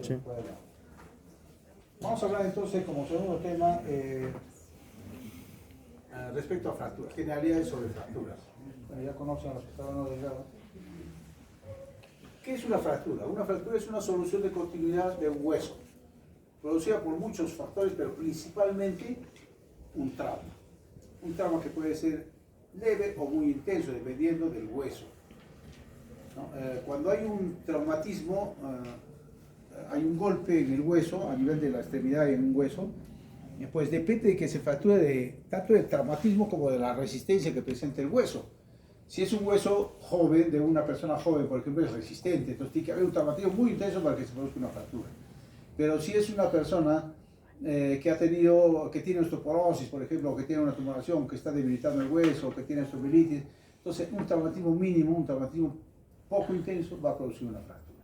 Sí. Vamos a hablar entonces como segundo tema respecto a fracturas, generalidades sobre fracturas. Bueno, ya conocen a los que estaban delgados. ¿Qué es una fractura? Una fractura es una solución de continuidad de un hueso, producida por muchos factores, pero principalmente un trauma. Un trauma que puede ser leve o muy intenso, dependiendo del hueso, ¿no? Cuando hay un traumatismo, hay un golpe en el hueso, a nivel de la extremidad en un hueso, pues depende de que se fracture tanto del traumatismo como de la resistencia que presenta el hueso. Si es un hueso joven, de una persona joven, por ejemplo, es resistente, entonces tiene que haber un traumatismo muy intenso para que se produzca una fractura. Pero si es una persona que tiene osteoporosis, por ejemplo, o que tiene una tumoración, que está debilitando el hueso, o que tiene osteomielitis, entonces un traumatismo mínimo, un traumatismo poco intenso, va a producir una fractura.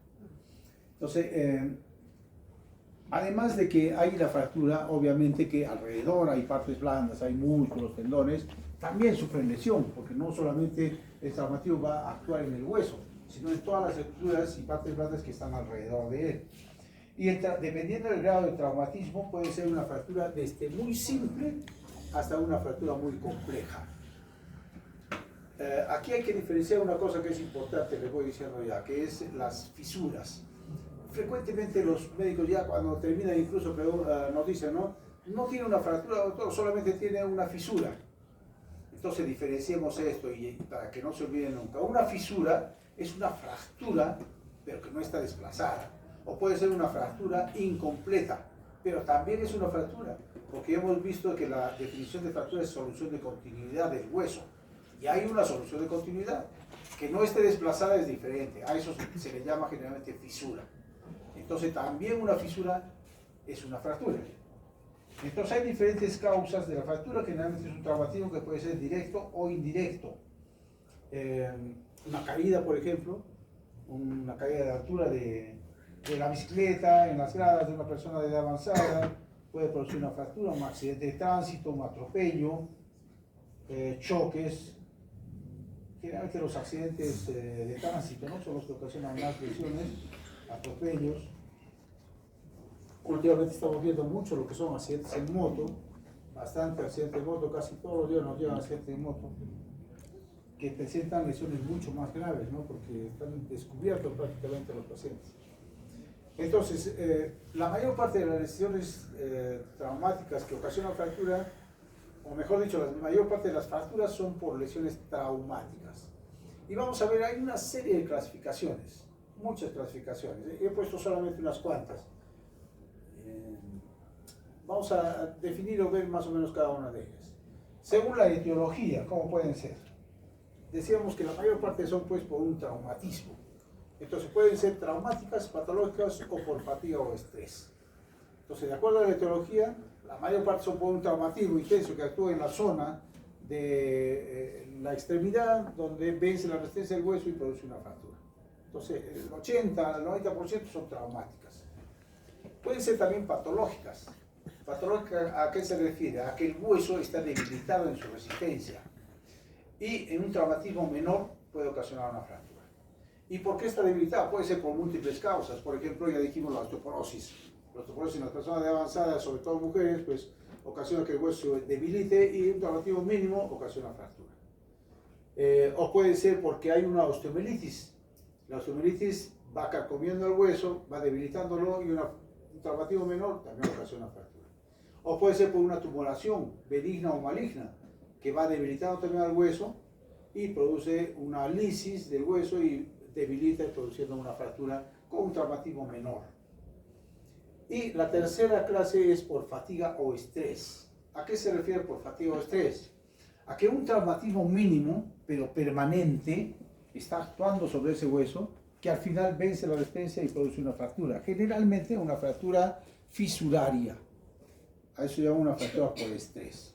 Entonces, además de que hay la fractura, obviamente que alrededor hay partes blandas, hay músculos, tendones, también sufren lesión, porque no solamente el traumatismo va a actuar en el hueso, sino en todas las estructuras y partes blandas que están alrededor de él. Y dependiendo del grado de traumatismo, puede ser una fractura desde muy simple hasta una fractura muy compleja. Aquí hay que diferenciar una cosa que es importante, les voy diciendo ya, que es las fisuras. Frecuentemente los médicos ya cuando terminan incluso nos dicen, no tiene una fractura, doctor, solamente tiene una fisura. Entonces diferenciemos esto y para que no se olviden nunca. Una fisura es una fractura, pero que no está desplazada. O puede ser una fractura incompleta, pero también es una fractura, porque hemos visto que la definición de fractura es solución de continuidad del hueso. Y hay una solución de continuidad. Que no esté desplazada es diferente. A eso se le llama generalmente fisura. Entonces también una fisura es una fractura. Entonces hay diferentes causas de la fractura, generalmente es un traumatismo que puede ser directo o indirecto. Una caída, por ejemplo, una caída de altura de la bicicleta en las gradas de una persona de edad avanzada, puede producir una fractura, un accidente de tránsito, un atropello, choques. Generalmente los accidentes de tránsito, ¿no?, son los que ocasionan más lesiones, atropellos. Últimamente estamos viendo mucho lo que son accidentes en moto, bastante accidentes en moto, casi todos los días nos llevan accidentes en moto, que presentan lesiones mucho más graves, ¿no?, porque están descubiertos prácticamente los pacientes. Entonces, la mayor parte de las lesiones traumáticas que ocasionan fractura, o mejor dicho, la mayor parte de las fracturas son por lesiones traumáticas. Y vamos a ver, hay una serie de clasificaciones, muchas clasificaciones. He puesto solamente unas cuantas. Vamos a definir o ver más o menos cada una de ellas. Según la etiología, ¿cómo pueden ser? Decíamos que la mayor parte son pues por un traumatismo. Entonces pueden ser traumáticas, patológicas o por fatiga o estrés. Entonces, de acuerdo a la etiología, la mayor parte son por un traumatismo intenso que actúa en la zona de la extremidad donde vence la resistencia del hueso y produce una fractura. Entonces, el 80 al 90% son traumáticas. Pueden ser también patológicas. ¿Patológica a qué se refiere? A que el hueso está debilitado en su resistencia y en un traumatismo menor puede ocasionar una fractura. ¿Y por qué está debilitado? Puede ser por múltiples causas. Por ejemplo, ya dijimos la osteoporosis. La osteoporosis en las personas de avanzada, sobre todo mujeres, pues ocasiona que el hueso debilite y un traumatismo mínimo ocasiona fractura. O puede ser porque hay una osteomielitis. La osteomielitis va carcomiendo el hueso, va debilitándolo y un traumatismo menor también ocasiona fractura. O puede ser por una tumoración benigna o maligna que va debilitando también al hueso y produce una lisis del hueso y debilita produciendo una fractura con un traumatismo menor. Y la tercera clase es por fatiga o estrés. ¿A qué se refiere por fatiga o estrés? A que un traumatismo mínimo, pero permanente, está actuando sobre ese hueso, que al final vence la resistencia y produce una fractura. Generalmente una fractura fisuraria. A eso se llama una fractura por estrés.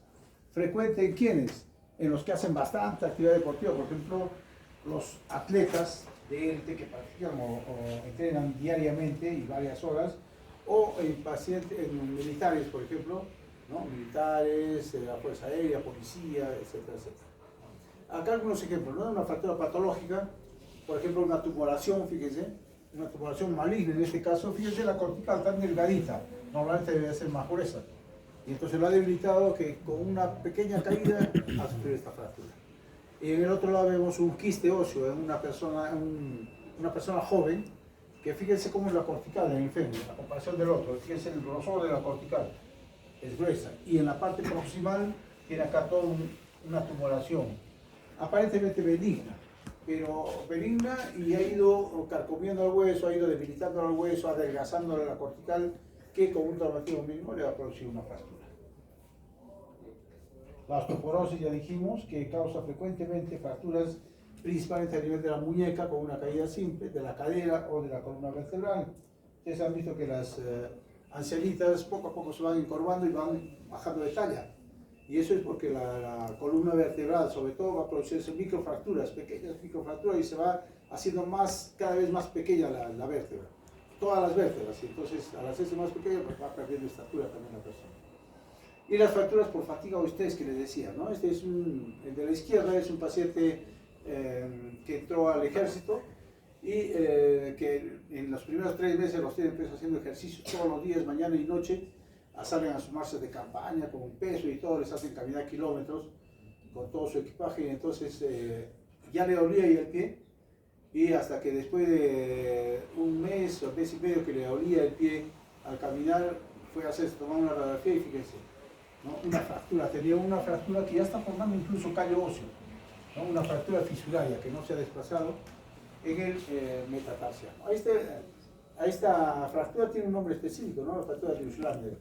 ¿Frecuente en quiénes? En los que hacen bastante actividad deportiva, por ejemplo, los atletas de élite que practican o entrenan diariamente y varias horas, o en militares, por ejemplo, ¿no?, militares, la Fuerza Aérea, policía, etcétera, etcétera. Acá algunos ejemplos, ¿no?, una fractura patológica, por ejemplo, una tumoración, fíjense, una tumoración maligna en este caso, fíjense la cortical tan delgadita, normalmente debe ser más gruesa. Y entonces lo ha debilitado que con una pequeña caída ha sufrido esta fractura. Y en el otro lado vemos un quiste óseo en una persona joven, que fíjense cómo es la cortical en el fémur, a comparación del otro, fíjense el grosor de la cortical, es gruesa. Y en la parte proximal tiene acá toda una tumoración, aparentemente benigna, pero benigna y ha ido carcomiendo al hueso, ha ido debilitando al hueso, adelgazando la cortical, que con un traumatismo mínimo le va a producir una fractura. La osteoporosis ya dijimos que causa frecuentemente fracturas principalmente a nivel de la muñeca con una caída simple, de la cadera o de la columna vertebral. Ustedes han visto que las ancianitas poco a poco se van encorvando y van bajando de talla. Y eso es porque la columna vertebral, sobre todo, va a producirse microfracturas, pequeñas microfracturas, y se va haciendo cada vez más pequeña la vértebra. Todas las vértebras, y entonces al hacerse más pequeña, pues va perdiendo estatura también la persona. Y las fracturas por fatiga o estrés que les decía, ¿no? El de la izquierda es un paciente que entró al ejército y que en los primeros 3 meses los tienen pues, haciendo ejercicio todos los días, mañana y noche, salen a sus marchas de campaña con un peso y todo, les hacen caminar kilómetros con todo su equipaje, y entonces ya le dolía ahí el pie, y hasta que después de un mes o mes y medio que le dolía el pie al caminar, fue a hacerse tomar una radiografía y fíjense, ¿no? Tenía una fractura que ya está formando incluso callo óseo, ¿no? Una fractura fisuraria que no se ha desplazado en el metatarsiano. A esta fractura tiene un nombre específico, ¿no? La fractura de Uslander.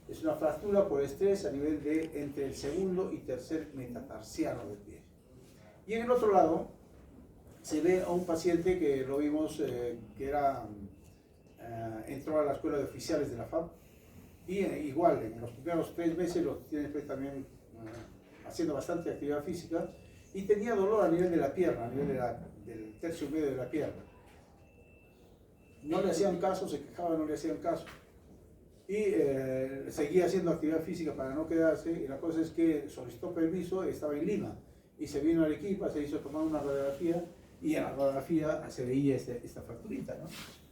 Es una fractura por estrés a nivel de entre el segundo y tercer metatarsiano del pie. Y en el otro lado se ve a un paciente que lo vimos que entró a la escuela de oficiales de la FAB, y igual en los primeros 3 meses lo tiene pues, también haciendo bastante actividad física, y tenía dolor a nivel de la pierna, a nivel del tercio medio de la pierna. No le hacían caso, se quejaba, no le hacían caso. Y seguía haciendo actividad física para no quedarse, y la cosa es que solicitó permiso, estaba en Lima, y se vino a Arequipa, se hizo tomar una radiografía, y en la radiografía se veía esta fracturita, ¿no?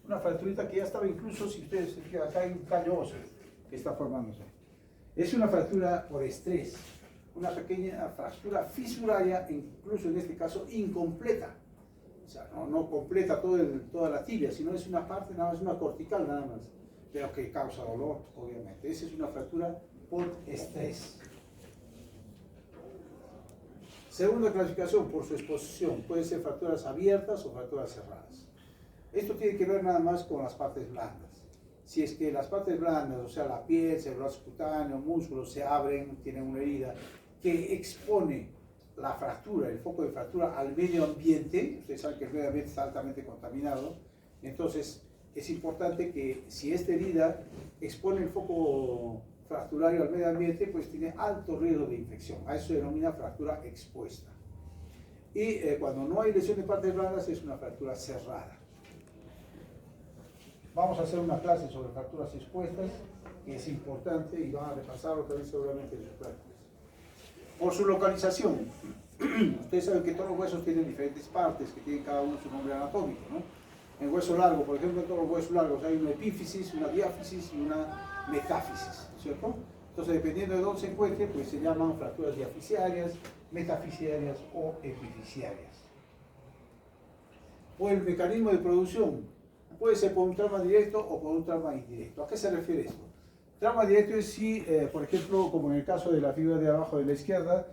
Una fracturita que ya estaba incluso, si ustedes se fijan, acá hay un callo óseo que está formándose. Es una fractura por estrés, una pequeña fractura fisuraria, incluso en este caso incompleta. O sea, no completa toda la tibia, sino es una parte, nada más, una cortical nada más, pero que causa dolor, obviamente. Esa es una fractura por estrés. Segunda clasificación, por su exposición, puede ser fracturas abiertas o fracturas cerradas. Esto tiene que ver nada más con las partes blandas. Si es que las partes blandas, o sea, la piel, cerebro cutáneo, músculos, se abren, tienen una herida que expone la fractura, el foco de fractura al medio ambiente, ustedes saben que el medio ambiente está altamente contaminado, entonces es importante que si esta herida expone el foco fracturario al medio ambiente, pues tiene alto riesgo de infección. A eso se denomina fractura expuesta. Y cuando no hay lesión de partes blandas, es una fractura cerrada. Vamos a hacer una clase sobre fracturas expuestas, que es importante, y van a repasarlo también seguramente en sus prácticas. Por su localización, ustedes saben que todos los huesos tienen diferentes partes, que tienen cada uno su nombre anatómico, ¿no? En hueso largo, por ejemplo, en todos los huesos largos hay una epífisis, una diáfisis y una metáfisis, ¿cierto? Entonces, dependiendo de dónde se encuentre, pues se llaman fracturas diafisiarias, metafisiarias o epifisiarias. O el mecanismo de producción puede ser por un trauma directo o por un trauma indirecto. ¿A qué se refiere esto? Trauma directo es si, por ejemplo, como en el caso de la fibra de abajo de la izquierda,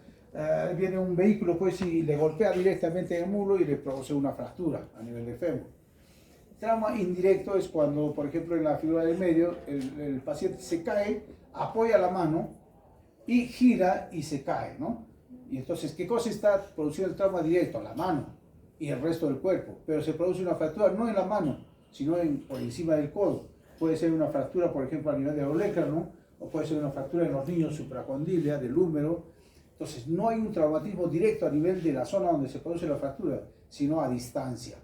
viene un vehículo pues, y le golpea directamente en el muslo y le produce una fractura a nivel de fémur. Trauma indirecto es cuando, por ejemplo, en la fibra del medio, el paciente se cae, apoya la mano y gira y se cae, ¿no? Y entonces, ¿qué cosa está produciendo el trauma directo? La mano y el resto del cuerpo. Pero se produce una fractura no en la mano, sino por encima del codo. Puede ser una fractura, por ejemplo, a nivel del olecrano, o puede ser una fractura en los niños supracondilia, del húmero. Entonces, no hay un traumatismo directo a nivel de la zona donde se produce la fractura, sino a distancia.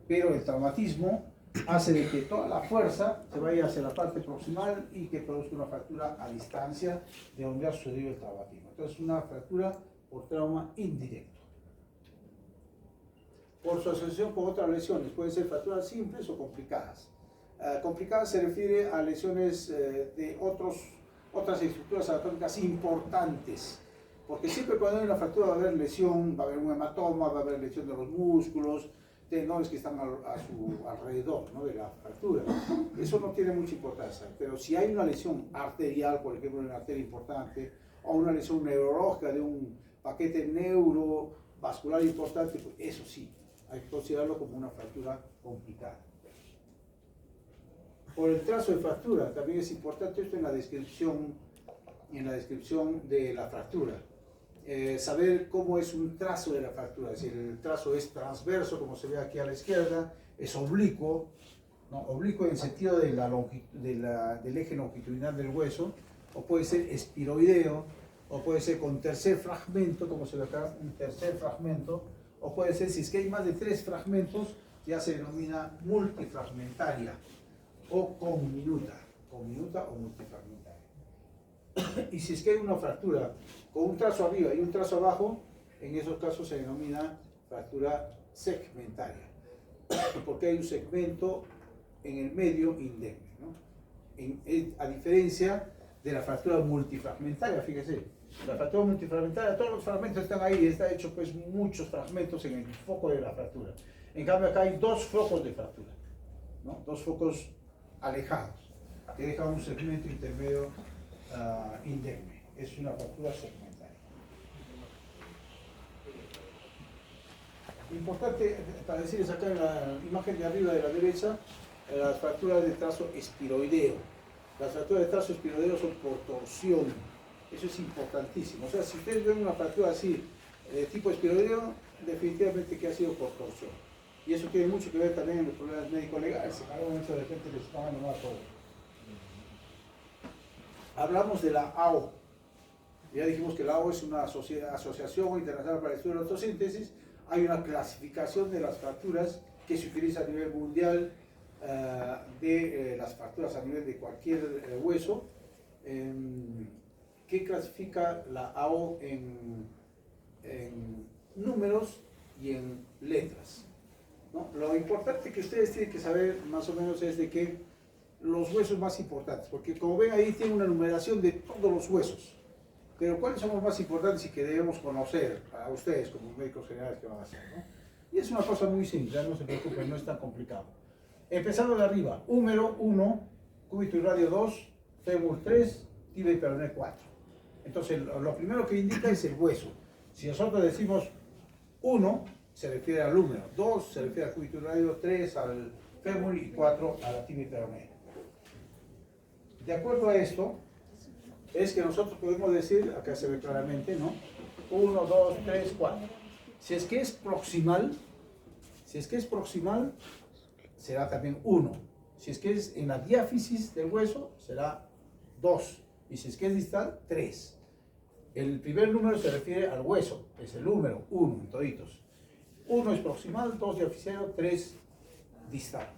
Pero el traumatismo hace de que toda la fuerza se vaya hacia la parte proximal y que produzca una fractura a distancia de donde ha sucedido el traumatismo. Entonces, una fractura por trauma indirecto. por su asociación con otras lesiones. Pueden ser fracturas simples o complicadas. Complicadas se refiere a lesiones de otras estructuras anatómicas importantes. Porque siempre cuando hay una fractura va a haber lesión, va a haber un hematoma, va a haber lesión de los músculos, tendones que están a su alrededor, ¿no?, de la fractura. Eso no tiene mucha importancia. Pero si hay una lesión arterial, por ejemplo, una arteria importante, o una lesión neurológica de un paquete neurovascular importante, pues eso sí, hay que considerarlo como una fractura complicada. Por el trazo de fractura, también es importante esto en la descripción de la fractura. Saber cómo es un trazo de la fractura, es decir, el trazo es transverso, como se ve aquí a la izquierda, es oblicuo, ¿no? Oblicuo en el sentido de del eje longitudinal del hueso, o puede ser espiroideo, o puede ser con tercer fragmento, como se ve acá, un tercer fragmento, o puede ser, si es que hay más de 3 fragmentos, ya se denomina multifragmentaria o conminuta o multifragmentaria. Y si es que hay una fractura con un trazo arriba y un trazo abajo, en esos casos se denomina fractura segmentaria, porque hay un segmento en el medio indemne, ¿no? A diferencia de la fractura multifragmentaria, fíjese, la fractura multifragmentaria, todos los fragmentos están ahí, está hecho pues muchos fragmentos en el foco de la fractura. En cambio acá hay 2 focos de fractura, ¿no? 2 focos alejados, que dejan un segmento intermedio indemne. Es una fractura segmentaria. Importante para decirles acá en la imagen de arriba de la derecha, las fracturas de trazo espiroideo. Las fracturas de trazo espiroideo son por torsión. Eso es importantísimo. O sea, si ustedes ven una fractura así, de tipo espiroideo, definitivamente que ha sido por torsión. Y eso tiene mucho que ver también en los problemas médico-legales. En algún momento de repente les van a nombrar todo. Hablamos de la AO. Ya dijimos que la AO es una asociación internacional para el estudio de la osteosíntesis. Hay una clasificación de las fracturas que se utiliza a nivel mundial, de las fracturas a nivel de cualquier hueso, que clasifica la AO en números y en letras, ¿no? Lo importante que ustedes tienen que saber más o menos es de que los huesos más importantes, porque como ven ahí tiene una numeración de todos los huesos, pero ¿cuáles son los más importantes y que debemos conocer a ustedes como médicos generales que van a hacer, ¿no? Y es una cosa muy simple, no se preocupen, no es tan complicado. Empezando de arriba, húmero 1, cúbito y radio 2, fémur 3, tibia y peroné 4. Entonces lo primero que indica es el hueso. Si nosotros decimos 1, se refiere al húmero, 2 se refiere al cúbito y radio, 3 al fémur y 4 a la tibia y peroné. De acuerdo a esto, es que nosotros podemos decir, acá se ve claramente, ¿no? 1, 2, 3, 4. Si es que es proximal, será también 1. Si es que es en la diáfisis del hueso, será 2. Y si es que es distal, 3. El primer número se refiere al hueso, es el número 1 en toditos. 1 es proximal, 2 diaficeo, 3 distal.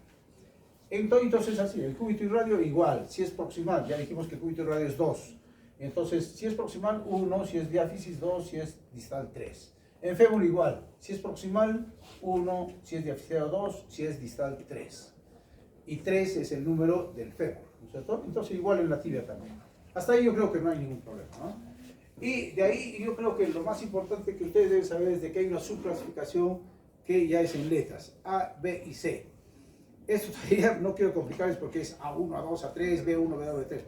En toditos es así, el cúbito y radio igual. Si es proximal, ya dijimos que el cúbito y radio es 2. Entonces, si es proximal, 1, si es diáfisis, 2, si es distal, 3. En fémur igual, si es proximal, 1, si es diafiseo, 2, si es distal, 3. Y 3 es el número del fémur, ¿no es cierto? Entonces igual en la tibia también. Hasta ahí yo creo que no hay ningún problema, ¿no? Y de ahí yo creo que lo más importante que ustedes deben saber es de que hay una subclasificación que ya es en letras, A, B y C. Esto todavía no quiero complicarles porque es A1, A2, A3, B1, B2, B3.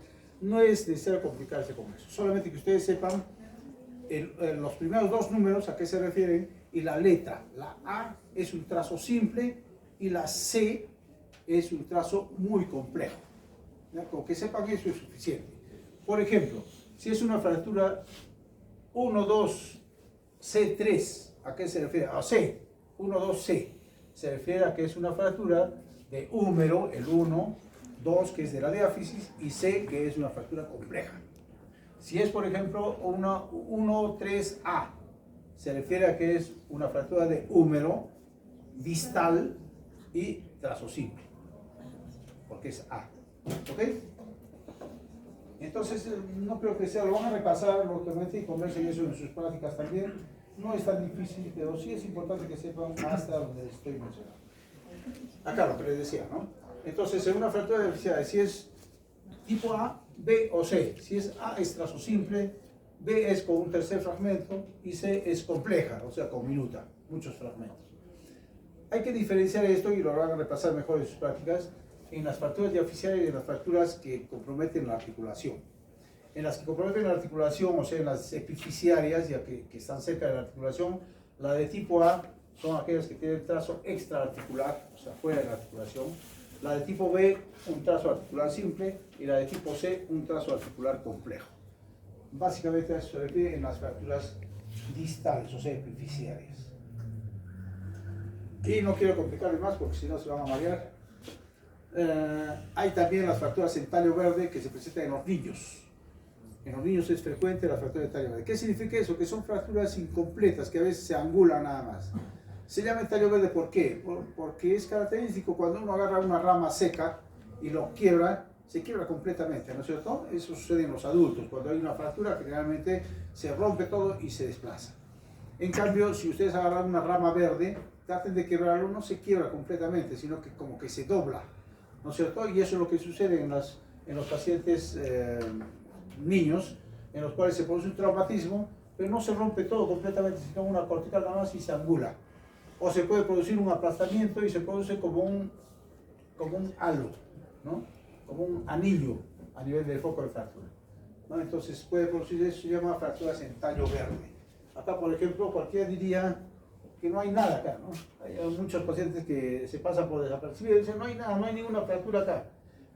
No es necesario complicarse con eso, solamente que ustedes sepan los primeros 2 números a qué se refieren y la letra. La A es un trazo simple y la C es un trazo muy complejo. ¿Ya? Con que sepan eso es suficiente. Por ejemplo, si es una fractura 1, 2, C3, ¿a qué se refiere? A C, 1, 2, C. Se refiere a que es una fractura de húmero, el 1, 2, que es de la diáfisis, y C, que es una fractura compleja. Si es, por ejemplo, 1, 3A, se refiere a que es una fractura de húmero, distal y trazo simple, porque es A. ¿Ok? Entonces, no creo que sea, lo van a repasar lógicamente y conversen eso en sus prácticas también. No es tan difícil, pero sí es importante que sepan hasta donde les estoy mencionando. Acá lo que les decía, ¿no? Entonces, en una fractura de diversidad, si es tipo A, B o C. Si es A es trazo simple, B es con un tercer fragmento y C es compleja, o sea, con minuta, muchos fragmentos. Hay que diferenciar esto y lo van a repasar mejor en sus prácticas en las fracturas diaficiales y en las fracturas que comprometen la articulación. En las que comprometen la articulación, o sea, en las epifisiarias, ya que están cerca de la articulación, la de tipo A son aquellas que tienen trazo extraarticular, o sea, fuera de la articulación. La de tipo B, un trazo articular simple, y la de tipo C, un trazo articular complejo. Básicamente eso se refiere en las fracturas distales, o sea, epifisiarias. Y no quiero complicarles más porque si no se van a marear. Hay también las fracturas en tallo verde que se presentan en los niños. En los niños es frecuente la fractura de tallo verde. ¿Qué significa eso? Que son fracturas incompletas, que a veces se angulan nada más. Se llama tallo verde, ¿por qué? Porque es característico cuando uno agarra una rama seca y lo quiebra, se quiebra completamente, ¿no es cierto? Eso sucede en los adultos. Cuando hay una fractura, generalmente se rompe todo y se desplaza. En cambio, si ustedes agarran una rama verde, traten de quebrarlo, no se quiebra completamente, sino que como que se dobla, ¿no es cierto? Y eso es lo que sucede en los pacientes niños, en los cuales se produce un traumatismo, pero no se rompe todo completamente, sino una cortical nada más y se angula. O se puede producir un aplastamiento y se produce como un halo, ¿no? Como un anillo a nivel del foco de fractura, ¿no? Entonces puede producir eso, se llama fracturas en tallo verde. Acá, por ejemplo, cualquiera diría que no hay nada acá, ¿no? Hay muchos pacientes que se pasan por desapercibidos y dicen no hay nada, no hay ninguna fractura acá.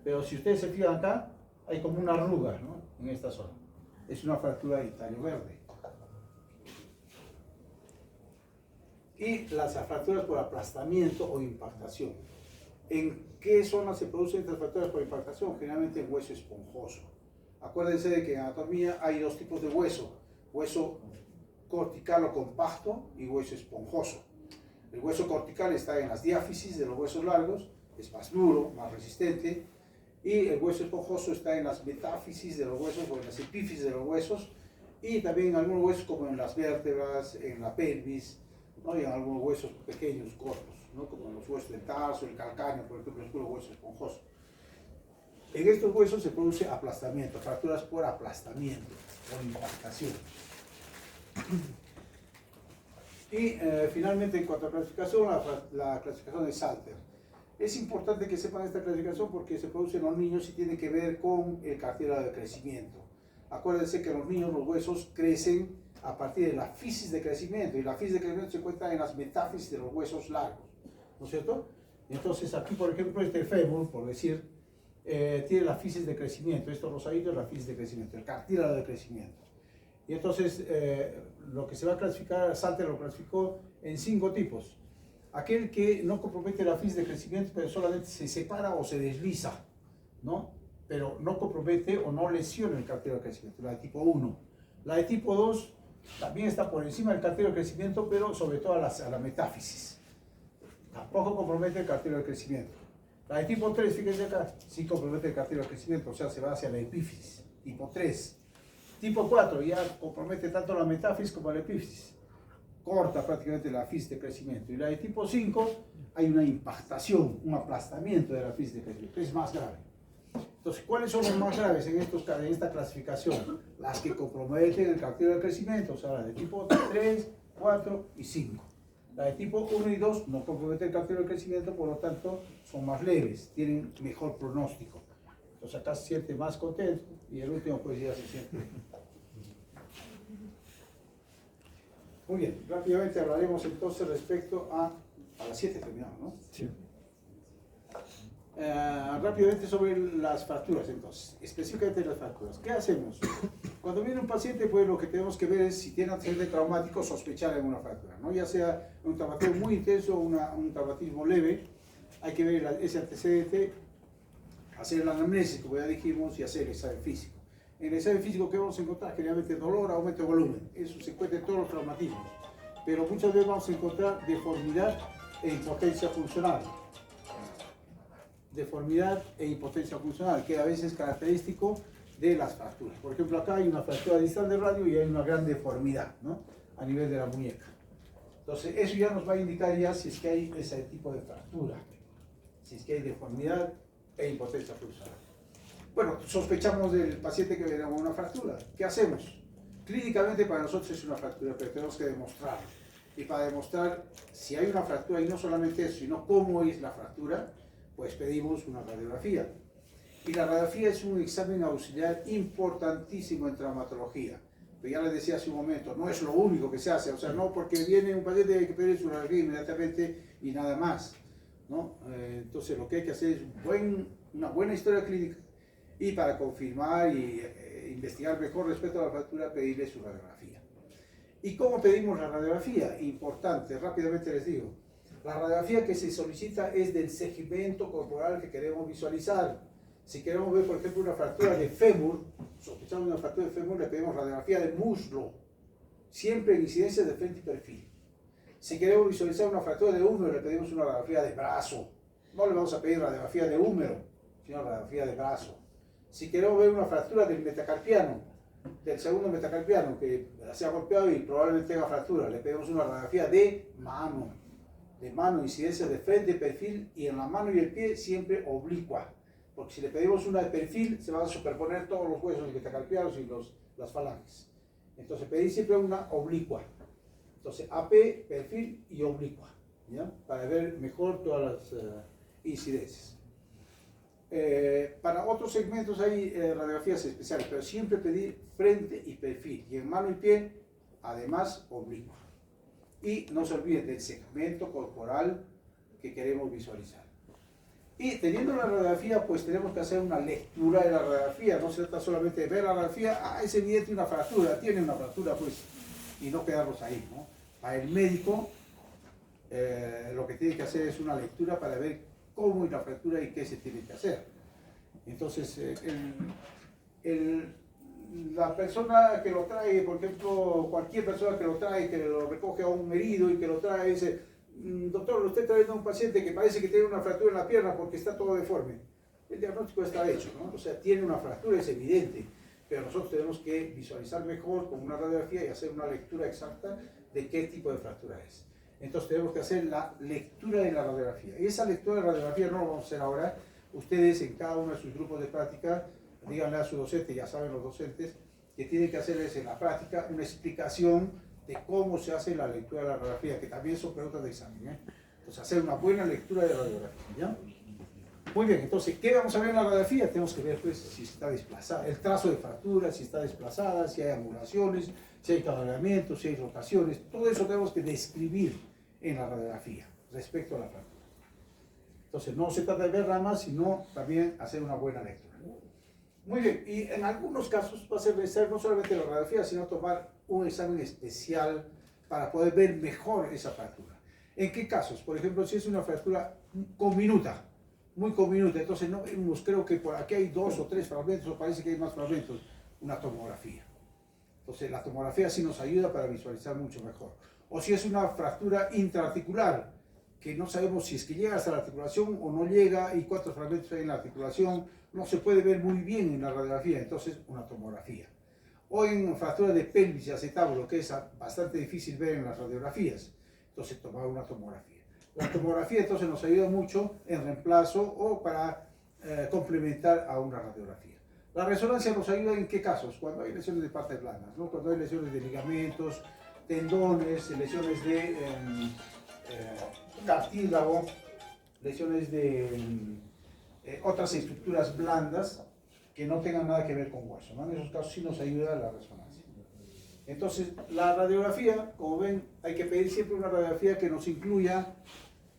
Pero si ustedes se fijan acá, hay como una arruga, ¿no? En esta zona. Es una fractura de tallo verde. Y las fracturas por aplastamiento o impactación. ¿En qué zona se producen estas fracturas por impactación? Generalmente en hueso esponjoso. Acuérdense de que en anatomía hay dos tipos de hueso. Hueso cortical o compacto y hueso esponjoso. El hueso cortical está en las diáfisis de los huesos largos, es más duro, más resistente, y el hueso esponjoso está en las metáfisis de los huesos o en las epífisis de los huesos, y también en algunos huesos como en las vértebras, en la pelvis, ¿no? Y en algunos huesos pequeños, cortos, ¿no? Como en los huesos del tarso, el calcáneo, por ejemplo, es puro hueso esponjoso. En estos huesos se produce aplastamiento, fracturas por aplastamiento, por impactación. Y finalmente, en cuanto a clasificación, la clasificación de Salter. Es importante que sepan esta clasificación porque se produce en los niños y tiene que ver con el cartílago de crecimiento. Acuérdense que en los niños los huesos crecen a partir de la fisis de crecimiento, y la fisis de crecimiento se encuentra en las metáfisis de los huesos largos, ¿no es cierto? Entonces aquí, por ejemplo, este fémur, por decir, tiene la fisis de crecimiento. Esto rosadito es la fisis de crecimiento, el cartílago de crecimiento. Y entonces lo que se va a clasificar, Salter lo clasificó en 5 tipos. Aquel que no compromete la fisis de crecimiento, pero solamente se separa o se desliza, ¿no? Pero no compromete o no lesiona el cartílago de crecimiento, la de tipo 1. La de tipo 2 también está por encima del cartílago de crecimiento, pero sobre todo a la metáfisis. Tampoco compromete el cartílago de crecimiento. La de tipo 3, fíjense acá, sí compromete el cartílago de crecimiento, o sea, se va hacia la epífisis, tipo 3. Tipo 4 ya compromete tanto la metáfisis como la epífisis, corta prácticamente la fisis de crecimiento. Y la de tipo 5 hay una impactación, un aplastamiento de la fisis de crecimiento, es más grave. Entonces, ¿cuáles son los más graves en esta clasificación? Las que comprometen el cartílago de crecimiento, o sea, la de tipo 3, 4 y 5. La de tipo 1 y 2 no comprometen el cartílago de crecimiento, por lo tanto, son más leves, tienen mejor pronóstico. Entonces acá se siente más contento y el último pues ya se siente. Muy bien, rápidamente hablaremos entonces respecto a las 7 terminamos, ¿no? Sí. Rápidamente sobre las fracturas entonces, específicamente las fracturas. ¿Qué hacemos? Cuando viene un paciente, pues lo que tenemos que ver es si tiene antecedente traumático, sospechar en una fractura, ¿no? Ya sea un traumatismo muy intenso o un traumatismo leve, hay que ver ese antecedente, hacer el anamnesis, como ya dijimos, y hacer el examen físico. En el examen físico, ¿qué vamos a encontrar? Generalmente dolor, aumento de volumen. Eso se encuentra en todos los traumatismos. Pero muchas veces vamos a encontrar deformidad e impotencia funcional. Deformidad e impotencia funcional, que a veces es característico de las fracturas. Por ejemplo, acá hay una fractura distal de radio y hay una gran deformidad, ¿no? a nivel de la muñeca. Entonces, eso ya nos va a indicar ya si es que hay ese tipo de fractura, si es que hay deformidad e impotencia pulsar. Bueno, sospechamos del paciente que viene con una fractura. ¿Qué hacemos? Clínicamente para nosotros es una fractura, pero tenemos que demostrarlo. Y para demostrar si hay una fractura, y no solamente eso, sino cómo es la fractura, pues pedimos una radiografía. Y la radiografía es un examen auxiliar importantísimo en traumatología. Pero ya les decía hace un momento, no es lo único que se hace, o sea, no porque viene un paciente hay que pedir su radiografía inmediatamente y nada más, ¿no? Entonces lo que hay que hacer es una buena historia clínica y para confirmar y investigar mejor respecto a la fractura, pedirle su radiografía. ¿Y cómo pedimos la radiografía? Importante, rápidamente les digo. La radiografía que se solicita es del segmento corporal que queremos visualizar. Si queremos ver, por ejemplo, una fractura de fémur, sospechamos una fractura de fémur, le pedimos radiografía de muslo, siempre en incidencia de frente y perfil. Si queremos visualizar una fractura de húmero, le pedimos una radiografía de brazo. No le vamos a pedir radiografía de húmero, sino radiografía de brazo. Si queremos ver una fractura del metacarpiano, del segundo metacarpiano, que se ha golpeado y probablemente tenga fractura, le pedimos una radiografía de mano, incidencia de frente, perfil, y en la mano y el pie siempre oblicua. Porque si le pedimos una de perfil, se van a superponer todos los huesos metacarpianos y las falanges. Entonces, pedir siempre una oblicua. Entonces, AP, perfil y oblicua, ¿ya? Para ver mejor todas las incidencias. Para otros segmentos hay radiografías especiales, pero siempre pedir frente y perfil. Y en mano y pie, además, oblicua. Y no se olviden del segmento corporal que queremos visualizar. Y teniendo la radiografía, pues tenemos que hacer una lectura de la radiografía. No se trata solamente de ver la radiografía, es evidente una fractura, tiene una fractura, pues, y no quedarnos ahí, ¿no? Para el médico, lo que tiene que hacer es una lectura para ver cómo es la fractura y qué se tiene que hacer. Entonces, la persona que lo trae, por ejemplo, cualquier persona que lo trae, que lo recoge a un herido y que lo trae, dice: doctor, lo estoy trayendo a un paciente que parece que tiene una fractura en la pierna porque está todo deforme. El diagnóstico está hecho, ¿no? O sea, tiene una fractura, es evidente, pero nosotros tenemos que visualizar mejor con una radiografía y hacer una lectura exacta de qué tipo de fractura es. Entonces tenemos que hacer la lectura de la radiografía. Y esa lectura de la radiografía no lo vamos a hacer ahora. Ustedes en cada uno de sus grupos de práctica, díganle a su docente, ya saben los docentes, que tienen que hacerles en la práctica una explicación de cómo se hace la lectura de la radiografía, que también son preguntas de examen, ¿eh? Entonces hacer una buena lectura de la radiografía, ¿ya? Muy bien, entonces, ¿qué vamos a ver en la radiografía? Tenemos que ver, pues, si está desplazada, el trazo de fractura, si está desplazada, si hay angulaciones, si hay cabalgamientos, si hay rotaciones, todo eso tenemos que describir en la radiografía respecto a la fractura. Entonces, no se trata de ver nada más, sino también hacer una buena lectura. Muy bien, y en algunos casos va a ser necesario no solamente la radiografía, sino tomar un examen especial para poder ver mejor esa fractura. ¿En qué casos? Por ejemplo, si es una fractura conminuta, muy conminuta, entonces no vemos, creo que por aquí hay 2 o 3 fragmentos, o parece que hay más fragmentos, una tomografía. Entonces la tomografía sí nos ayuda para visualizar mucho mejor. O si es una fractura intraarticular, que no sabemos si es que llega hasta la articulación o no llega y cuántos fragmentos hay en la articulación, no se puede ver muy bien en la radiografía, entonces una tomografía. O en fractura de pelvis y acetábulo, que es bastante difícil ver en las radiografías, entonces tomar una tomografía. La tomografía entonces nos ayuda mucho en reemplazo o para complementar a una radiografía. La resonancia nos ayuda en qué casos? Cuando hay lesiones de partes blandas, ¿no? Cuando hay lesiones de ligamentos, tendones, lesiones de cartílago, lesiones de otras estructuras blandas que no tengan nada que ver con hueso, ¿no? En esos casos sí nos ayuda la resonancia. Entonces, la radiografía, como ven, hay que pedir siempre una radiografía que nos incluya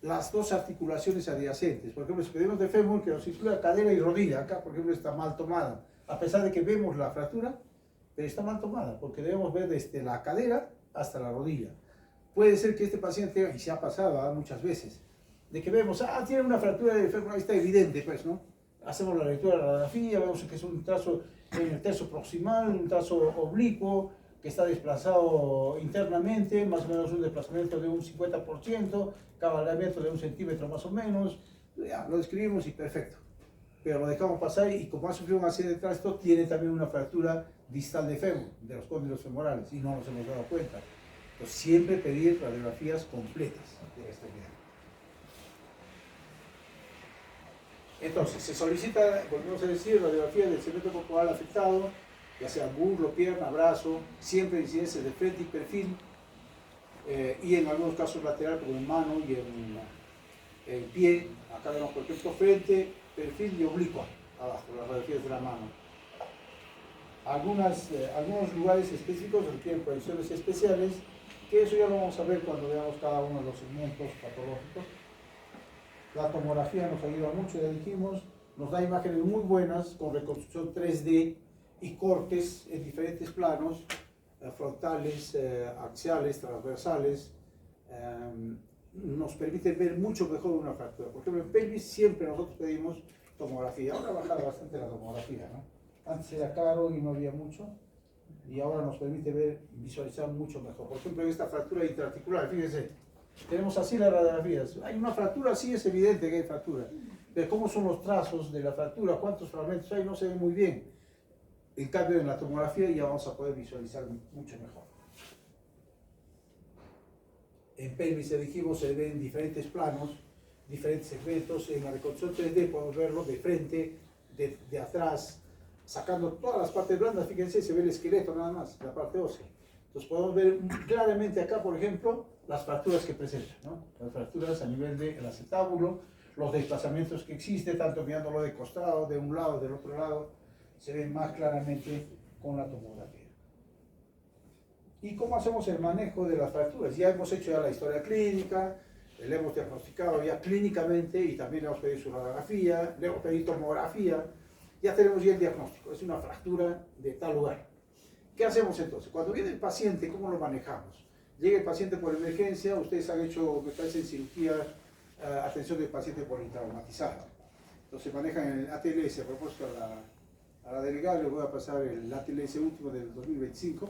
las dos articulaciones adyacentes. Por ejemplo, si pedimos de fémur, que nos incluya cadera y rodilla. Acá, por ejemplo, está mal tomada. A pesar de que vemos la fractura, pero está mal tomada, porque debemos ver desde la cadera hasta la rodilla. Puede ser que este paciente, y se ha pasado muchas veces, de que vemos, tiene una fractura de fémur, ahí está evidente, pues, ¿no? Hacemos la lectura de la radiografía, vemos que es un trazo en el tercio proximal, un trazo oblicuo, que está desplazado internamente, más o menos un desplazamiento de un 50%, cabalgamiento de 1 centímetro más o menos, ya, lo describimos y perfecto. Pero lo dejamos pasar y como ha sufrido un accidente de tránsito, tiene también una fractura distal de fémur, de los cóndilos femorales, y no nos hemos dado cuenta. Entonces, siempre pedir radiografías completas de la extremidad. Entonces, se solicita, volvemos a decir, radiografía del segmento corporal afectado, ya sea muslo, pierna, brazo, siempre incidencia de frente y perfil, y en algunos casos lateral, como en mano y en pie. Acá vemos, por ejemplo, frente, perfil y oblicua, abajo, las radiografías de la mano. Algunos lugares específicos requieren proyecciones especiales, que eso ya lo vamos a ver cuando veamos cada uno de los segmentos patológicos. La tomografía nos ayuda mucho, ya dijimos, nos da imágenes muy buenas con reconstrucción 3D y cortes en diferentes planos, frontales, axiales, transversales. Nos permite ver mucho mejor una fractura. Por ejemplo, en pelvis siempre nosotros pedimos tomografía. Ahora ha bajado bastante la tomografía, ¿no? Antes era caro y no había mucho, y ahora nos permite ver, visualizar mucho mejor. Por ejemplo, en esta fractura intraarticular, fíjense, tenemos así las radiografías. Hay una fractura, sí es evidente que hay fractura, pero cómo son los trazos de la fractura, cuántos fragmentos hay, no se ve muy bien. En cambio, en la tomografía ya vamos a poder visualizar mucho mejor. En pelvis, dijimos, se ven diferentes planos, diferentes segmentos. En la reconstrucción 3D podemos verlo de frente, de atrás, sacando todas las partes blandas. Fíjense, se ve el esqueleto nada más, la parte ósea. Entonces podemos ver claramente acá, por ejemplo, las fracturas que presentan, ¿no? Las fracturas a nivel del acetábulo, los desplazamientos que existen, tanto mirándolo de costado, de un lado, del otro lado, se ven más claramente con la tomografía. ¿Y cómo hacemos el manejo de las fracturas? Ya hemos hecho la historia clínica, le hemos diagnosticado ya clínicamente y también le hemos pedido su radiografía, le hemos pedido tomografía, ya tenemos ya el diagnóstico, es una fractura de tal lugar. ¿Qué hacemos entonces? Cuando viene el paciente, ¿cómo lo manejamos? Llega el paciente por emergencia, ustedes han hecho, me parece, en cirugía, atención del paciente politraumatizado. Entonces manejan el ATLS, a propósito a la delegada les voy a pasar el ATLS último del 2025,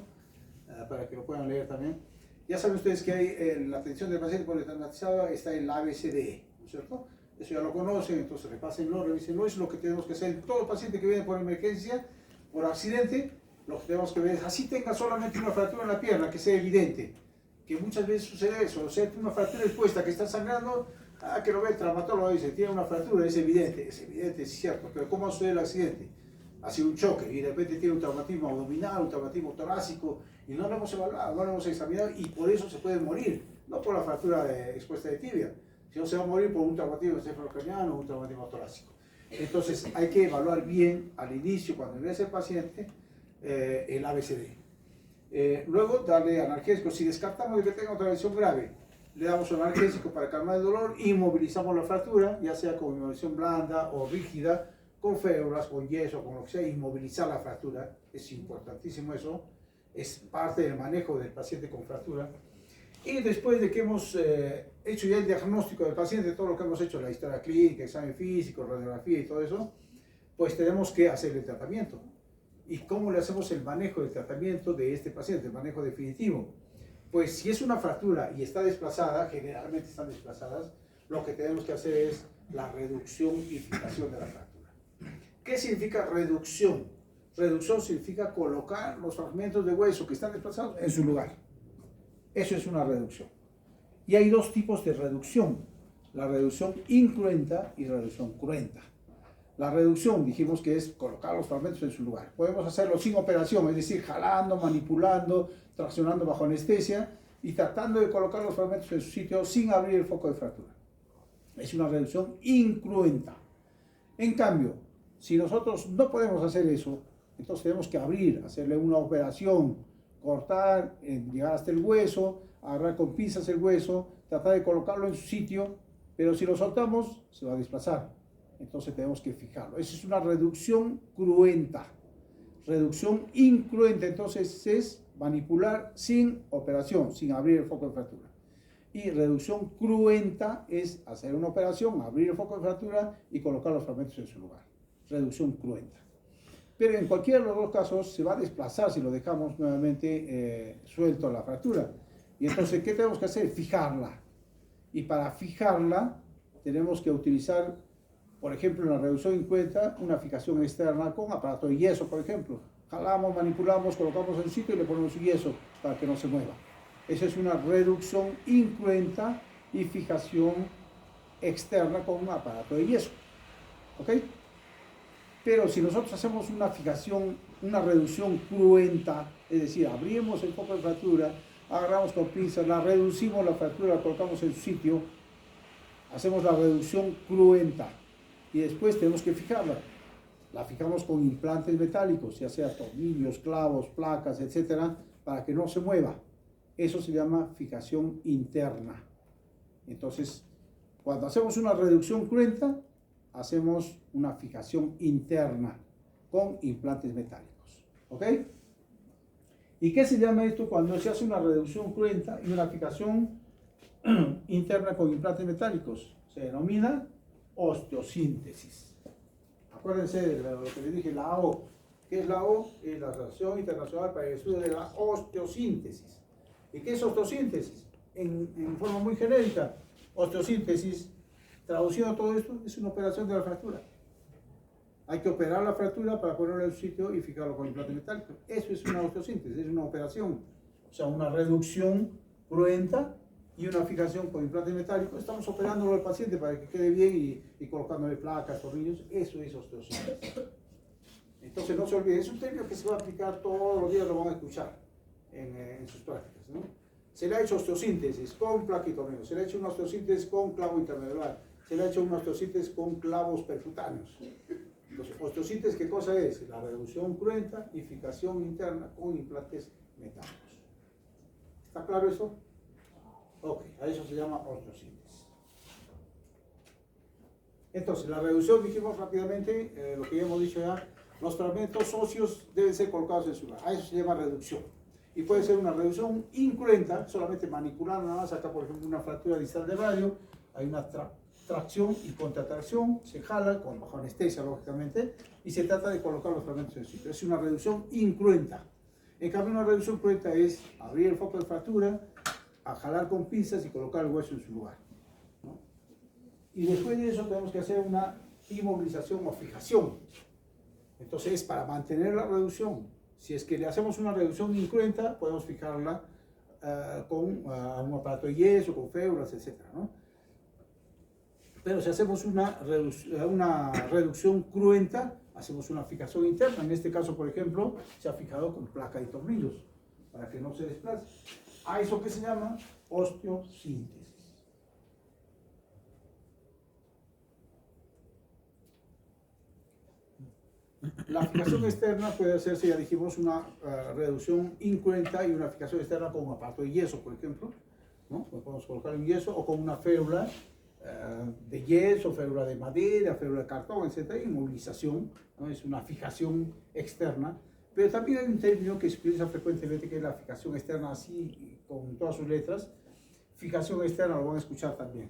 para que lo puedan leer también. Ya saben ustedes que hay en la atención del paciente politraumatizado, está el ABCDE, ¿no es cierto? Eso ya lo conocen, entonces repásenlo, revísenlo. Es lo que tenemos que hacer. Todo paciente que viene por emergencia, por accidente, lo que tenemos que ver es, así tenga solamente una fractura en la pierna, que sea evidente, que muchas veces sucede eso, o sea, una fractura expuesta que está sangrando, que lo ve el traumatólogo, dice, tiene una fractura, es evidente, es cierto, pero ¿cómo sucede el accidente? Ha sido un choque y de repente tiene un traumatismo abdominal, un traumatismo torácico, y no lo hemos evaluado, no lo hemos examinado, y por eso se puede morir, no por la fractura expuesta de tibia, sino se va a morir por un traumatismo encefalocraniano o un traumatismo torácico. Entonces hay que evaluar bien al inicio, cuando ingresa el paciente, el ABCD. Luego darle analgésico. Si descartamos de que tenga otra lesión grave, le damos un analgésico para calmar el dolor, inmovilizamos la fractura, ya sea con inmovilización blanda o rígida, con férulas, con yeso, con lo que sea, inmovilizar la fractura. Es importantísimo eso, es parte del manejo del paciente con fractura. Y después de que hemos hecho ya el diagnóstico del paciente, todo lo que hemos hecho, la historia clínica, examen físico, radiografía y todo eso, pues tenemos que hacer el tratamiento. ¿Y cómo le hacemos el manejo del tratamiento de este paciente, el manejo definitivo? Pues si es una fractura y está desplazada, generalmente están desplazadas, lo que tenemos que hacer es la reducción y fijación de la fractura. ¿Qué significa reducción? Reducción significa colocar los fragmentos de hueso que están desplazados en su lugar. Eso es una reducción. Y hay dos tipos de reducción, la reducción incruenta y reducción cruenta. La reducción, dijimos que es colocar los fragmentos en su lugar. Podemos hacerlo sin operación, es decir, jalando, manipulando, traccionando bajo anestesia y tratando de colocar los fragmentos en su sitio sin abrir el foco de fractura. Es una reducción incruenta. En cambio, si nosotros no podemos hacer eso, entonces tenemos que abrir, hacerle una operación, cortar, llegar hasta el hueso, agarrar con pinzas el hueso, tratar de colocarlo en su sitio, pero si lo soltamos, se va a desplazar. Entonces tenemos que fijarlo. Esa es una reducción cruenta. Reducción incruenta, entonces es manipular sin operación, sin abrir el foco de fractura. Y reducción cruenta es hacer una operación, abrir el foco de fractura y colocar los fragmentos en su lugar. Reducción cruenta. Pero en cualquiera de los dos casos se va a desplazar si lo dejamos nuevamente suelto la fractura. Y entonces, ¿qué tenemos que hacer? Fijarla. Y para fijarla tenemos que utilizar, por ejemplo, en la reducción incruenta, una fijación externa con aparato de yeso, por ejemplo. Jalamos, manipulamos, colocamos el sitio y le ponemos yeso para que no se mueva. Esa es una reducción incruenta y fijación externa con un aparato de yeso. ¿Ok? Pero si nosotros hacemos una fijación, una reducción cruenta, es decir, abrimos el foco de fractura, agarramos con pinzas, la reducimos la fractura, la colocamos en su sitio, hacemos la reducción cruenta y después tenemos que fijarla. La fijamos con implantes metálicos, ya sea tornillos, clavos, placas, etcétera, para que no se mueva. Eso se llama fijación interna. Entonces, cuando hacemos una reducción cruenta, hacemos una fijación interna con implantes metálicos. ¿Ok? ¿Y qué se llama esto cuando se hace una reducción cruenta y una fijación interna con implantes metálicos? Se denomina osteosíntesis. Acuérdense de lo que les dije, la O. ¿Qué es la O? Es la Asociación Internacional para el Estudio de la Osteosíntesis. ¿Y qué es osteosíntesis? En forma muy genérica, osteosíntesis, traduciendo todo esto, es una operación de la fractura. Hay que operar la fractura para ponerlo en su sitio y fijarlo con implante metálico. Eso es una osteosíntesis, es una operación. O sea, una reducción cruenta y una fijación con implante metálico. Estamos operándolo al paciente para que quede bien y colocándole placas, tornillos. Eso es osteosíntesis. Entonces no se olviden, es un término que se va a aplicar todos los días, lo van a escuchar en sus prácticas, ¿no? Se le ha hecho osteosíntesis con placa y tornillo, se le ha hecho una osteosíntesis con clavo intermedular, se le ha hecho una osteosíntesis con clavos percutáneos. Entonces, osteosíntesis, ¿qué cosa es? La reducción cruenta y fijación interna con implantes metálicos. ¿Está claro eso? Ok, a eso se llama osteosíntesis. Entonces, la reducción, dijimos rápidamente, lo que ya hemos dicho ya, los fragmentos óseos deben ser colocados en su lugar. A eso se llama reducción. Y puede ser una reducción incruenta, solamente manipulando nada más. Acá, por ejemplo, una fractura distal de radio, hay una tracción y contratracción, se jala con bajo anestesia, lógicamente, y se trata de colocar los fragmentos en su sitio. Es una reducción incruenta. En cambio, una reducción cruenta es abrir el foco de fractura, a jalar con pinzas y colocar el hueso en su lugar, ¿no? Y después de eso tenemos que hacer una inmovilización o fijación. Entonces, para mantener la reducción, si es que le hacemos una reducción incruenta, podemos fijarla con un aparato de yeso, con férulas, etc., ¿no? Pero si hacemos una reducción cruenta, hacemos una fijación interna. En este caso, por ejemplo, se ha fijado con placa y tornillos, para que no se desplace. A eso que se llama osteosíntesis. La fijación externa puede hacerse, ya dijimos, una reducción incruenta y una fijación externa con un aparato de yeso, por ejemplo, ¿no? Podemos colocar un yeso o con una férula de yeso, férula de madera, férula de cartón, etc. Inmovilización, ¿no? Es una fijación externa. Pero también hay un término que se utiliza frecuentemente que es la fijación externa, así con todas sus letras. Fijación externa lo van a escuchar también.